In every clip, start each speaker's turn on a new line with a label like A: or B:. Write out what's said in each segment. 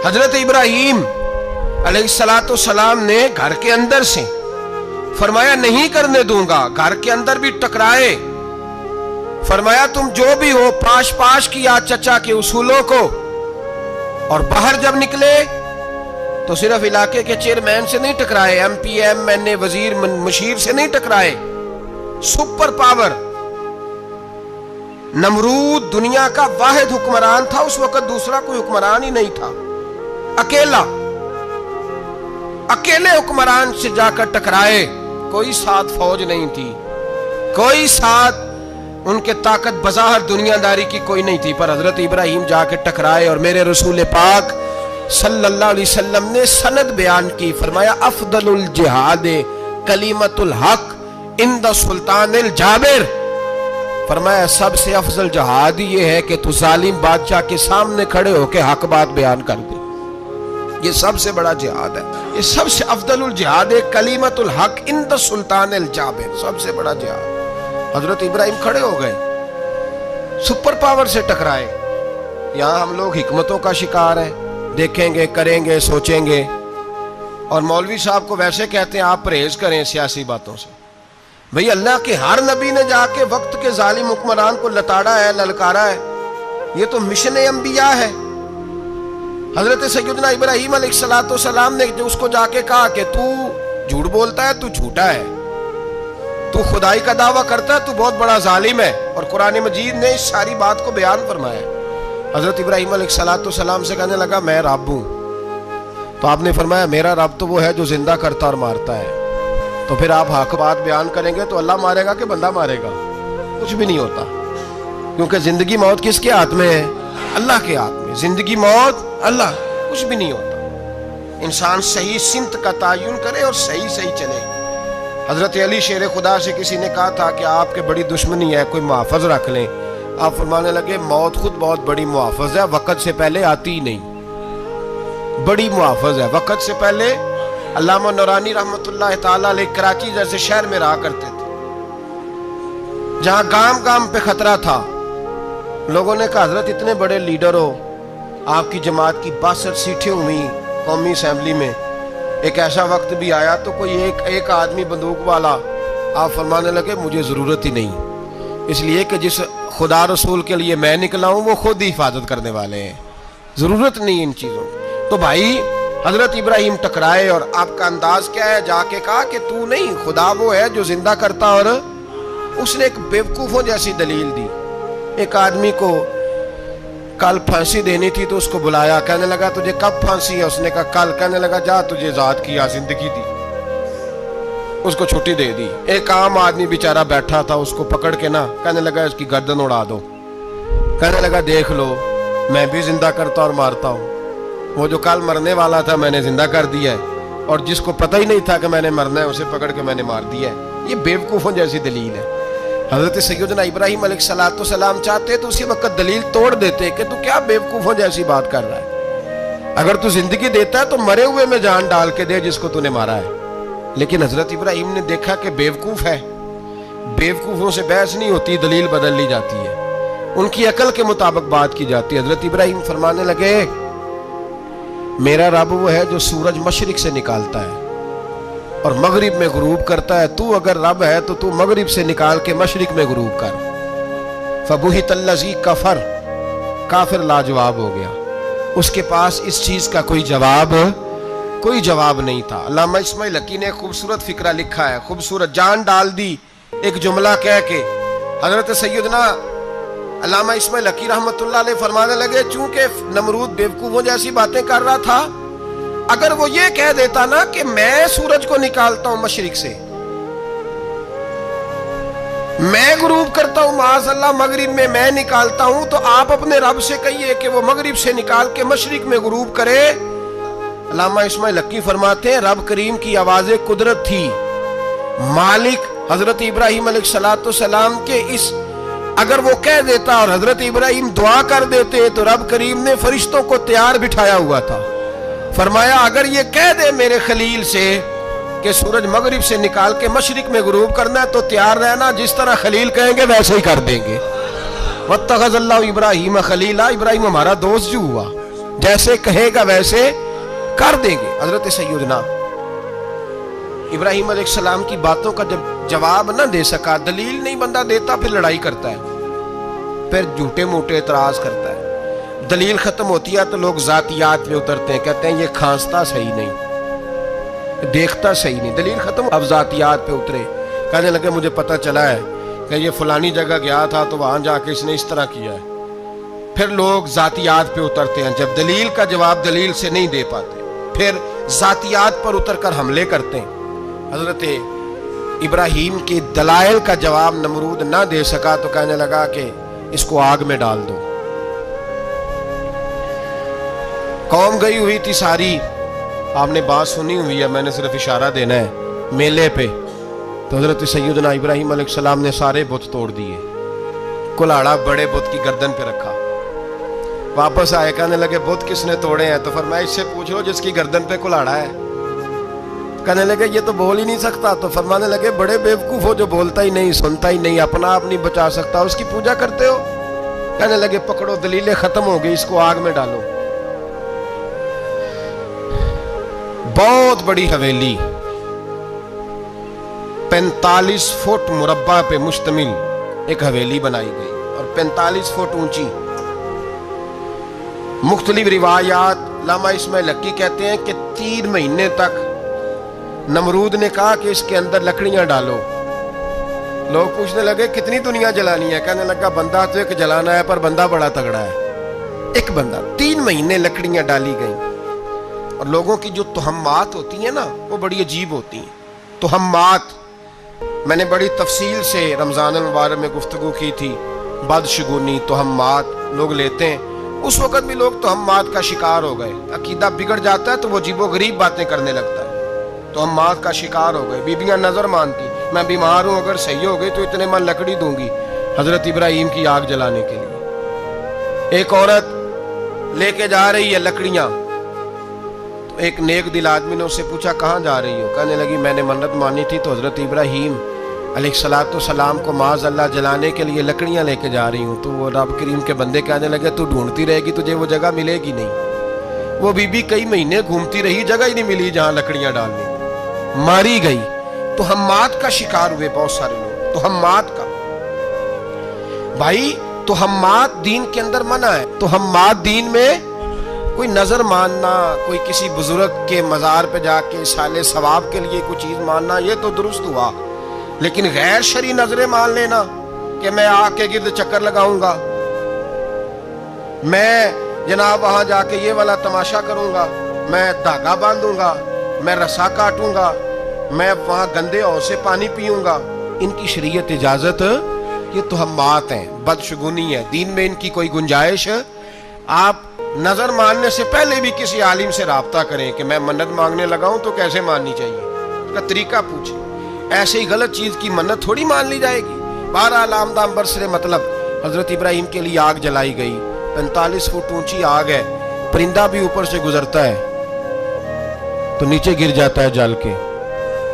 A: حضرت ابراہیم علیہ السلام نے گھر کے اندر سے فرمایا نہیں کرنے دوں گا، گھر کے اندر بھی ٹکرائے، فرمایا تم جو بھی ہو پاش پاش کیا چچا کے اصولوں کو، اور باہر جب نکلے تو صرف علاقے کے چیئرمین سے نہیں ٹکرائے، ایم پی ایم این اے وزیر مشیر سے نہیں ٹکرائے، سپر پاور نمرود دنیا کا واحد حکمران تھا، اس وقت دوسرا کوئی حکمران ہی نہیں تھا، اکیلے حکمران سے جا کر ٹکرائے، کوئی ساتھ فوج نہیں تھی، کوئی ساتھ ان کے طاقت بظاہر دنیا داری کی کوئی نہیں تھی، پر حضرت ابراہیم جا کے ٹکرائے، اور میرے رسول پاک صلی اللہ علیہ وسلم نے سند بیان کی، فرمایا افضل الجہاد کلمۃ الحق عند سلطان الجابر، فرمایا سب سے افضل جہاد یہ ہے کہ تو ظالم بادشاہ کے سامنے کھڑے ہو کے حق بات بیان کر دے، یہ سب سے بڑا جہاد ہے، یہ سب سے افضل الجہاد کلمۃ الحق عند سلطان الجابر، سب سے بڑا جہاد۔ حضرت ابراہیم کھڑے ہو گئے، سپر پاور سے ٹکرائے۔ یہاں ہم لوگ حکمتوں کا شکار ہیں، دیکھیں گے، کریں گے، سوچیں گے، اور مولوی صاحب کو ویسے کہتے ہیں آپ پرہیز کریں سیاسی باتوں سے۔ بھئی اللہ کے ہر نبی نے جا کے وقت کے ظالم حکمران کو لتاڑا ہے، للکارا ہے، یہ تو مشن انبیاء ہے۔ حضرت سیدنا ابراہیم علیہ السلام نے اس کو جا کے کہا کہ تو جھوٹ بولتا ہے، تو جھوٹا ہے، تو خدائی کا دعویٰ کرتا ہے، تو بہت بڑا ظالم ہے، اور قرآن مجید نے اس ساری بات کو بیان فرمایا۔ حضرت ابراہیم علیہ السلام سے کہنے لگا میں رب ہوں، تو آپ نے فرمایا میرا رب تو وہ ہے جو زندہ کرتا اور مارتا ہے، تو پھر آپ حق بات بیان کریں گے تو اللہ مارے گا کہ بندہ مارے گا؟ کچھ بھی نہیں ہوتا، کیونکہ زندگی موت کس کے ہاتھ میں ہے؟ اللہ کے ہاتھ میں، زندگی موت اللہ، کچھ بھی نہیں ہوتا۔ انسان صحیح سمت کا تعین کرے اور صحیح چلے۔ حضرت علی شیر خدا سے کسی نے کہا تھا کہ آپ کے بڑی دشمنی ہے، کوئی محافظ رکھ لیں، آپ فرمانے لگے موت خود بہت بڑی محافظ ہے، وقت سے پہلے آتی ہی نہیں، بڑی محافظ ہے، وقت سے پہلے۔ علامہ نورانی رحمت اللہ تعالیٰ علیہ کراچی جیسے شہر میں رہا کرتے تھے، جہاں گام گام پہ خطرہ تھا، لوگوں نے کہا حضرت اتنے بڑے لیڈر ہو، آپ کی جماعت کی 62 سیٹیں ہوئی قومی اسمبلی میں، ایک ایسا وقت بھی آیا تو کوئی ایک آدمی بندوق والا، آپ فرمانے لگے مجھے ضرورت ہی نہیں، اس لیے کہ جس خدا رسول کے لیے میں نکلا ہوں وہ خود ہی حفاظت کرنے والے ہیں، ضرورت نہیں ان چیزوں۔ تو بھائی حضرت ابراہیم ٹکرائے، اور آپ کا انداز کیا ہے؟ جا کے کہا کہ تو نہیں، خدا وہ ہے جو زندہ کرتا، اور اس نے ایک بیوقوفوں جیسی دلیل دی۔ ایک آدمی کو کل پھانسی دینی تھی تو اس کو بلایا، کہنے لگا تجھے کب پھانسی ہے؟ اس نے کہا کل، کہنے لگا جا تجھے ذات کی زندگی دی، اس کو چھٹی دے دی۔ ایک عام آدمی بیچارہ بیٹھا تھا، اس کو پکڑ کے نا کہنے لگا اس کی گردن اڑا دو، کہنے لگا دیکھ لو میں بھی زندہ کرتا اور مارتا ہوں، وہ جو کل مرنے والا تھا میں نے زندہ کر دیا ہے، اور جس کو پتہ ہی نہیں تھا کہ میں نے مرنا ہے اسے پکڑ کے میں نے مار دیا ہے۔ یہ بیوقوفوں جیسی دلیل ہے۔ حضرت سیدنا ابراہیم علیہ السلام چاہتے تو اسی وقت دلیل توڑ دیتے کہ تو کیا بیوقوفوں جیسی بات کر رہا ہے، اگر تو زندگی دیتا ہے تو مرے ہوئے میں جان ڈال کے دے جس کو تو نے مارا ہے۔ لیکن حضرت ابراہیم نے دیکھا کہ بیوقوف ہے، بیوقوفوں سے بحث نہیں ہوتی، دلیل بدل لی جاتی ہے، ان کی عقل کے مطابق بات کی جاتی ہے۔ حضرت ابراہیم فرمانے لگے میرا رب وہ ہے جو سورج مشرق سے نکالتا ہے اور مغرب میں غروب کرتا ہے، تو اگر رب ہے تو تو مغرب سے نکال کے مشرق میں غروب کر۔ فبہت الذی کفر، کافر لاجواب ہو گیا، اس کے پاس اس چیز کا کوئی جواب نہیں تھا۔ علامہ اسماعیل حقی نے خوبصورت فقرہ لکھا ہے، خوبصورت جان ڈال دی ایک جملہ کہہ کے۔ حضرت سیدنا علامہ اسماعیل حقی رحمت اللہ علیہ فرمانے لگے چونکہ نمرود بیوقوفوں جیسی باتیں کر رہا تھا، اگر وہ یہ کہہ دیتا نا کہ میں سورج کو نکالتا ہوں مشرق سے، میں غروب کرتا ہوں معاذ اللہ مغرب میں میں نکالتا ہوں، تو آپ اپنے رب سے کہیے کہ وہ مغرب سے نکال کے مشرق میں غروب کرے۔ علامہ اسماعیل حقی فرماتے ہیں رب کریم کی آواز قدرت تھی، مالک حضرت ابراہیم علیہ السلام کے اس، اگر وہ کہہ دیتا اور حضرت ابراہیم دعا کر دیتے تو رب کریم نے فرشتوں کو تیار بٹھایا ہوا تھا، فرمایا اگر یہ کہہ دے میرے خلیل سے کہ سورج مغرب سے نکال کے مشرق میں غروب کرنا ہے تو تیار رہنا، جس طرح خلیل کہیں گے ویسے ہی کر دیں گے۔ واتخذ اللہ ابراہیم خلیلا، ابراہیم ہمارا دوست جو ہوا، جیسے کہے گا ویسے کر دیں گے۔ حضرت سیدنا ابراہیم علیہ السلام کی باتوں کا جب جواب نہ دے سکا، دلیل نہیں بندہ دیتا، پھر لڑائی کرتا ہے، پھر جھوٹے موٹے اعتراض کرتا ہے۔ دلیل ختم ہوتی ہے تو لوگ ذاتیات پہ اترتے ہیں، کہتے ہیں یہ کھانستا صحیح نہیں، دیکھتا صحیح نہیں۔ دلیل ختم، اب ذاتیات پہ اترے، کہنے لگے مجھے پتہ چلا ہے کہ یہ فلانی جگہ گیا تھا تو وہاں جا کے اس نے اس طرح کیا ہے۔ پھر لوگ ذاتیات پہ اترتے ہیں، جب دلیل کا جواب دلیل سے نہیں دے پاتے پھر ذاتیات پر اتر کر حملے کرتے ہیں۔ حضرت ابراہیم کے دلائل کا جواب نمرود نہ دے سکا تو کہنے لگا کہ اس کو آگ میں ڈال دو۔ قوم گئی ہوئی تھی ساری، آپ نے بات سنی ہوئی ہے، میں نے صرف اشارہ دینا ہے، میلے پہ تو حضرت سیدنا ابراہیم علیہ السلام نے سارے بت توڑ دیے، کلاڑا بڑے بت کی گردن پہ رکھا، واپس آئے، کہنے لگے بت کس نے توڑے ہیں؟ تو فرمایا اس سے پوچھ لو جس کی گردن پہ کلاڑا ہے۔ کہنے لگے یہ تو بول ہی نہیں سکتا، تو فرمانے لگے بڑے بیوقوف ہو جو بولتا ہی نہیں، سنتا ہی نہیں، اپنا آپ نہیں بچا سکتا، اس کی پوجا کرتے ہو؟ کہنے لگے پکڑو، دلیلیں ختم ہو گئی، اس کو آگ میں ڈالو۔ بہت بڑی حویلی 45 فٹ مربع پہ مشتمل ایک حویلی بنائی گئی اور 45 فٹ اونچی۔ مختلف روایات، علامہ اسماعیل حقی کہتے ہیں کہ 3 مہینے تک نمرود نے کہا کہ اس کے اندر لکڑیاں ڈالو۔ لوگ پوچھنے لگے کتنی دنیا جلانی ہے؟ کہنے لگا بندہ تو ایک جلانا ہے، پر بندہ بڑا تگڑا ہے، ایک بندہ۔ 3 مہینے لکڑیاں ڈالی گئیں، اور لوگوں کی جو تہمات ہوتی ہیں نا وہ بڑی عجیب ہوتی ہیں۔ تہمات میں نے بڑی تفصیل سے رمضان المبارک میں گفتگو کی تھی، بدشگونی، تہمات لوگ لیتے ہیں۔ اس وقت بھی لوگ تہمات کا شکار ہو گئے، عقیدہ بگڑ جاتا ہے تو وہ عجیب و غریب باتیں کرنے لگتا ہے، تہمات کا شکار ہو گئے۔ بیبیاں نظر مانتی، میں بیمار ہوں، اگر صحیح ہو گئی تو اتنے من لکڑی دوں گی حضرت ابراہیم کی آگ جلانے کے لیے۔ ایک عورت لے کے جا رہی ہے لکڑیاں، تو ایک نیک دل آدمی نے اس سے پوچھا کہاں جا رہی ہو؟ کہنے لگی میں نے منت مانی تھی تو حضرت ابراہیم علیہ السلام کو معاذ اللہ جلانے کے لیے لکڑیاں لے کے جا رہی ہوں۔ تو وہ رب کریم کے بندے کہنے لگے تو ڈھونڈتی رہے گی، تجھے وہ جگہ ملے گی نہیں۔ وہ بی بی کئی مہینے گھومتی رہی، جگہ ہی نہیں ملی جہاں لکڑیاں ڈالنی، ماری گئی۔ تہمات کا شکار ہوئے بہت سارے لوگ، تہمات کا۔ بھائی تہمات دین کے اندر منع ہے، تہمات دین میں کوئی نظر ماننا، کوئی کسی بزرگ کے مزار پہ جا کے سالے ثواب کے لیے کوئی چیز ماننا، یہ تو درست ہوا، لیکن غیر شرعی نظریں مان لینا کہ میں آگ کے گرد چکر لگاؤں گا، میں جناب وہاں جا کے یہ والا تماشا کروں گا، میں دھاگا باندھوں گا، میں رسا کاٹوں گا، میں وہاں گندے ہو سے پانی پیوں گا، ان کی شریعت اجازت، یہ تہمات ہیں، بدشگونی ہے، دین میں ان کی کوئی گنجائش۔ آپ نظر ماننے سے پہلے بھی کسی عالم سے رابطہ کریں کہ میں منت مانگنے لگا ہوں تو کیسے ماننی چاہیے، اس کا طریقہ پوچھیں۔ ایسے ہی غلط چیز کی منت تھوڑی مان لی جائے گی۔ بہرحال آمدام برسر مطلب حضرت ابراہیم کے لیے آگ جلائی گئی، 45 فٹ اونچی آگ ہے، پرندہ بھی اوپر سے گزرتا ہے تو نیچے گر جاتا ہے جل کے۔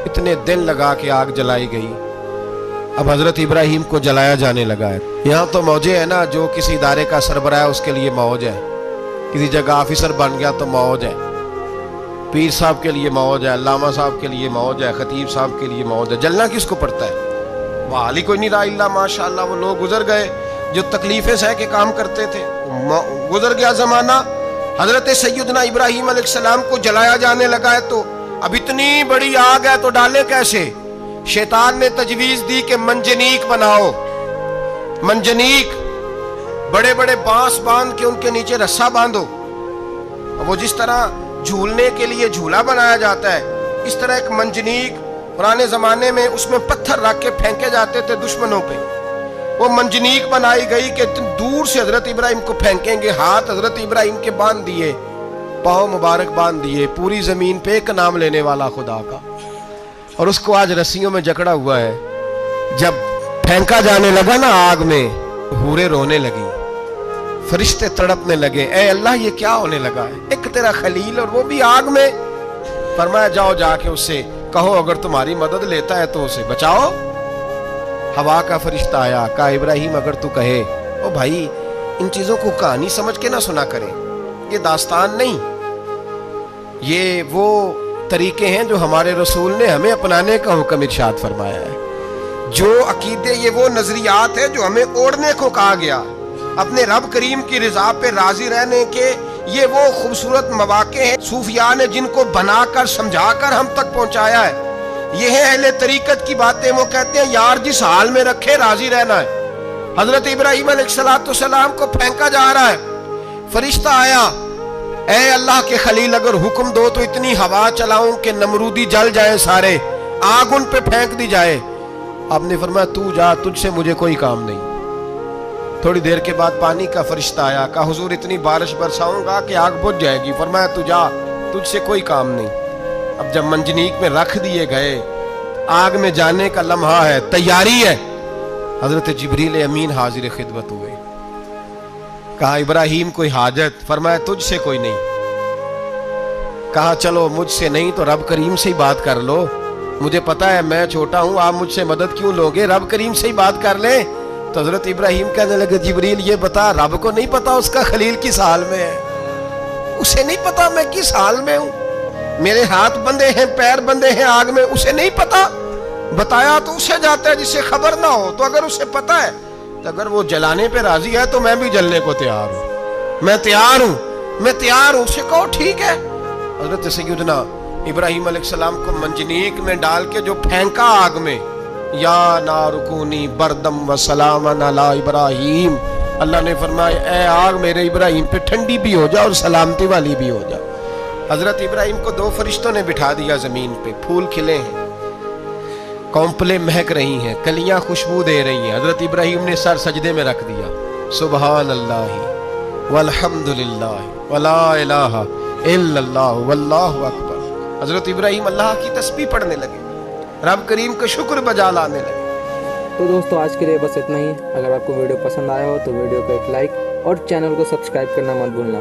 A: اتنے دن لگا کے آگ جلائی گئی، اب حضرت ابراہیم کو جلایا جانے لگا ہے۔ یہاں تو موجیں ہے نا، جو کسی ادارے کا سربراہ ہے اس کے لیے موج ہے، کسی جگہ آفیسر بن گیا تو موج ہے، پیر صاحب کے لیے موج ہے، علامہ صاحب کے لیے موج ہے، خطیب صاحب کے لیے موج ہے۔ جلنا کس کو پڑتا ہے؟ بحال ہی کوئی نہیں رہا الا ماشاءاللہ۔ وہ لوگ گزر گئے جو تکلیفیں سہ کے کام کرتے تھے، گزر گیا زمانہ۔ حضرت سیدنا ابراہیم علیہ السلام کو جلایا جانے لگا ہے تو اب اتنی بڑی آگ ہے تو ڈالے کیسے؟ شیطان نے تجویز دی کہ منجنیق بناؤ، منجنیق، بڑے بڑے بانس باندھ کے ان کے نیچے رسا باندھو، وہ جس طرح جھولنے کے لیے جھولا بنایا جاتا ہے، اس طرح ایک منجنیق پرانے زمانے میں اس میں پتھر رکھ کے پھینکے جاتے تھے دشمنوں پہ، وہ منجنیق بنائی گئی کہ دور سے حضرت ابراہیم کو پھینکیں گے۔ ہاتھ حضرت ابراہیم کے باندھ دیے، پاؤں مبارک باندھ دیے، پوری زمین پہ ایک نام لینے والا خدا کا، اور اس کو آج رسیوں میں جکڑا ہوا ہے۔ جب پھینکا جانے لگا نا آگ میں، حوریں رونے لگی، فرشتے تڑپنے لگے، اے اللہ یہ کیا ہونے لگا ہے؟ ایک تیرا خلیل اور وہ بھی آگ میں۔ فرمایا جاؤ جا کے اس سے کہو اگر تمہاری مدد لیتا ہے تو اسے بچاؤ۔ ہوا کا فرشتہ آیا، کہا ابراہیم اگر تو کہے، او بھائی ان چیزوں کو کہانی سمجھ کے نہ سنا کرے، یہ داستان نہیں، یہ وہ طریقے ہیں جو ہمارے رسول نے ہمیں اپنانے کا حکم ارشاد فرمایا ہے، جو عقیدے، یہ وہ نظریات ہیں جو ہمیں اوڑھنے کو کہا گیا، اپنے رب کریم کی رضا پہ راضی رہنے کے یہ وہ خوبصورت مواقع ہیں صوفیاء نے جن کو بنا کر سمجھا کر ہم تک پہنچایا ہے۔ یہ ہے اہل طریقت کی باتیں، وہ کہتے ہیں یار جس حال میں رکھے راضی رہنا ہے۔ حضرت ابراہیم علیہ السلام کو پھینکا جا رہا ہے، فرشتہ آیا، اے اللہ کے خلیل اگر حکم دو تو اتنی ہوا چلاؤں کہ نمرودی جل جائیں سارے، آگ ان پہ پھینک دی جائے۔ آپ نے فرمایا تو جا، تجھ سے مجھے کوئی کام نہیں۔ تھوڑی دیر کے بعد پانی کا فرشتہ آیا، کہا حضور اتنی بارش برساؤں گا کہ آگ بجھ جائے گی۔ فرمایا تو جا، تجھ سے کوئی کام نہیں۔ اب جب منجنیق میں رکھ دیے گئے، آگ میں جانے کا لمحہ ہے، تیاری ہے، حضرت جبریل امین حاضر خدمت ہوئے، کہا ابراہیم کوئی حاجت؟ فرمایا تجھ سے کوئی نہیں۔ کہا چلو مجھ سے نہیں تو رب کریم سے ہی بات کر لو، مجھے پتا ہے میں چھوٹا ہوں، آپ مجھ سے مدد کیوں لوگے، رب کریم سے ہی بات کر لیں۔ تو حضرت ابراہیم کہنے لگے جبریل یہ بتا، رب کو نہیں پتا اس کا خلیل کس حال میں ہے؟ اسے نہیں پتا میں کس حال میں ہوں، میرے ہاتھ بندے ہیں، پیر بندے ہیں آگ میں، اسے نہیں پتا؟ بتایا تو اسے جاتا ہے جس سے خبر نہ ہو، تو اگر اسے پتا ہے تو اگر وہ جلانے پہ راضی ہے تو میں بھی جلنے کو تیار ہوں، میں تیار ہوں، اسے کہو ٹھیک ہے۔ حضرت سیدنا ابراہیم علیہ السلام کو منجنیق میں ڈال کے جو پھینکا آگ میں، یا نار کونی بردم و سلامن علی ابراہیم، اللہ نے فرمایا اے آگ میرے ابراہیم پہ ٹھنڈی بھی ہو جا اور سلامتی والی بھی ہو جا۔ حضرت ابراہیم کو دو فرشتوں نے بٹھا دیا زمین پہ، پھول کھلے ہیں، کونپلیں مہک رہی ہیں، کلیاں خوشبو دے رہی ہیں۔ حضرت ابراہیم نے سر سجدے میں رکھ دیا، سبحان اللہ والحمد للہ ولا الہ الا اللہ واللہ اکبر۔ حضرت ابراہیم اللہ کی تسبیح پڑھنے لگے، رب کریم کا شکر بجا لانے لگے۔
B: تو دوستو آج کے لیے بس اتنا ہی۔ اگر آپ کو ویڈیو پسند آیا ہو تو ویڈیو کو ایک لائک اور چینل کو سبسکرائب کرنا مت بھولنا۔